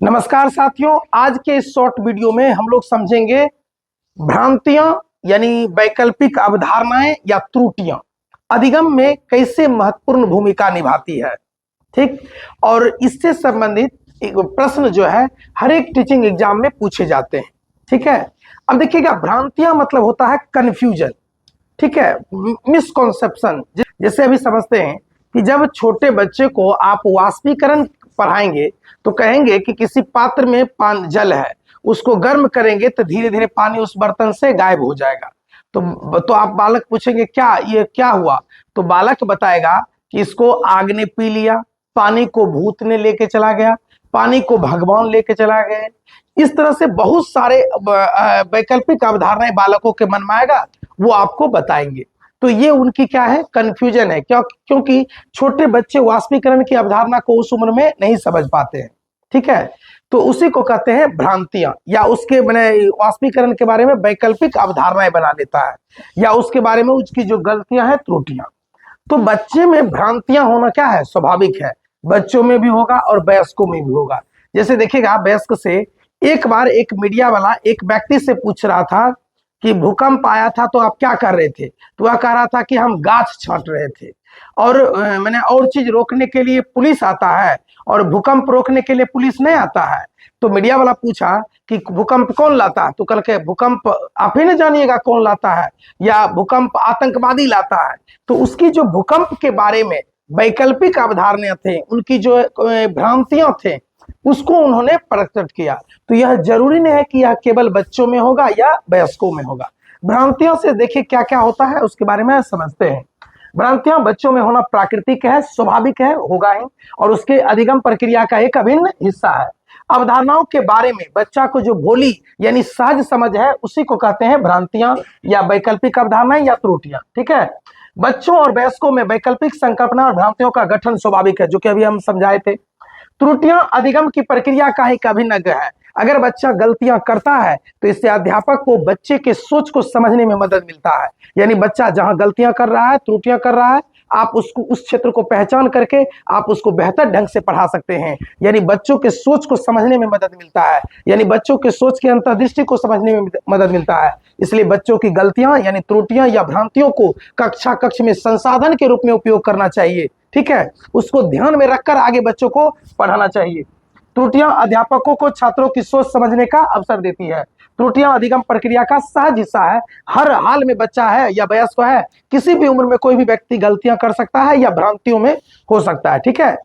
नमस्कार साथियों, आज के इस शॉर्ट वीडियो में हम लोग समझेंगे भ्रांतियां यानी वैकल्पिक अवधारणाएं या त्रुटियां अधिगम में कैसे महत्वपूर्ण भूमिका निभाती है। ठीक, और इससे संबंधित एक प्रश्न जो है हर एक टीचिंग एग्जाम में पूछे जाते हैं। ठीक है, अब देखिएगा, भ्रांतियां मतलब होता है कंफ्यूजन, ठीक है, मिसकॉन्सेप्शन। जैसे अभी समझते हैं कि जब छोटे बच्चे को आप वाष्पीकरण पढ़ाएंगे तो कहेंगे कि किसी पात्र में जल है, उसको गर्म करेंगे तो धीरे धीरे पानी उस बर्तन से गायब हो जाएगा। तो आप बालक पूछेंगे क्या ये क्या हुआ, तो बालक बताएगा कि इसको आग ने पी लिया, पानी को भूत ने लेके चला गया, पानी को भगवान लेके चला गए। इस तरह से बहुत सारे वैकल्पिक अवधारणाएं बालकों के मन में आएगा, वो आपको बताएंगे। तो ये उनकी क्या है, कंफ्यूजन है। क्योंकि छोटे बच्चे वाष्पीकरण की अवधारणा को उस उम्र में नहीं समझ पाते हैं। ठीक है, तो उसी को कहते हैं भ्रांतियां, या उसके वाष्पीकरण के बारे में वैकल्पिक अवधारणाएं बना लेता है, या उसके बारे में उसकी जो गलतियां हैं, त्रुटियां। तो बच्चे में भ्रांतियां होना क्या है, स्वाभाविक है। बच्चों में भी होगा और वयस्कों में भी होगा। जैसे देखिएगा, वयस्क से एक बार एक मीडिया वाला एक व्यक्ति से पूछ रहा था कि भूकंप आया था तो आप क्या कर रहे थे, तो वह कह रहा था कि हम गाछ छांट रहे थे। और और चीज रोकने के लिए पुलिस आता है और भूकंप रोकने के लिए पुलिस नहीं आता है। तो मीडिया वाला पूछा कि भूकंप कौन लाता है, तो कल के भूकंप आप ही नहीं जानिएगा कौन लाता है, या भूकंप आतंकवादी लाता है। तो उसकी जो भूकंप के बारे में वैकल्पिक अवधारणाएं थे, उनकी जो भ्रांतियां थे, उसको उन्होंने प्रकट किया। तो यह जरूरी नहीं है कि यह केवल बच्चों में होगा या वयस्कों में होगा। भ्रांतियों से देखिए क्या क्या होता है, उसके बारे में समझते हैं। भ्रांतियां बच्चों में होना प्राकृतिक है, स्वाभाविक है, होगा ही, और उसके अधिगम प्रक्रिया का एक अभिन्न हिस्सा है। अवधारणाओं के बारे में बच्चा को जो भोली यानी सहज समझ है, उसी को कहते हैं भ्रांतियां या वैकल्पिक अवधारणाएं या त्रुटियां। ठीक है, बच्चों और वयस्कों में वैकल्पिक संकल्पना और भ्रांतियों का गठन स्वाभाविक है, जो कि अभी हम समझाए थे। त्रुटियां अधिगम की प्रक्रिया का एक अभिन्न अंग है। अगर बच्चा गलतियां करता है तो इससे अध्यापक को बच्चे के सोच को समझने में मदद मिलता है। यानी बच्चा जहां गलतियां कर रहा है, त्रुटियां कर रहा है, आप उसको उस क्षेत्र को पहचान करके आप उसको बेहतर ढंग से पढ़ा सकते हैं। यानी बच्चों के सोच को समझने में मदद मिलता है, यानी बच्चों के सोच की अंतर्दृष्टि को समझने में मदद मिलता है। इसलिए बच्चों की गलतियां यानी त्रुटियां या भ्रांतियों को कक्ष में संसाधन के रूप में उपयोग करना चाहिए। ठीक है, उसको ध्यान में रखकर आगे बच्चों को पढ़ाना चाहिए। त्रुटियां अध्यापकों को छात्रों की सोच समझने का अवसर देती है। त्रुटियां अधिगम प्रक्रिया का सहज हिस्सा है। हर हाल में बच्चा है या वयस्क है, किसी भी उम्र में कोई भी व्यक्ति गलतियां कर सकता है या भ्रांतियों में हो सकता है। ठीक है।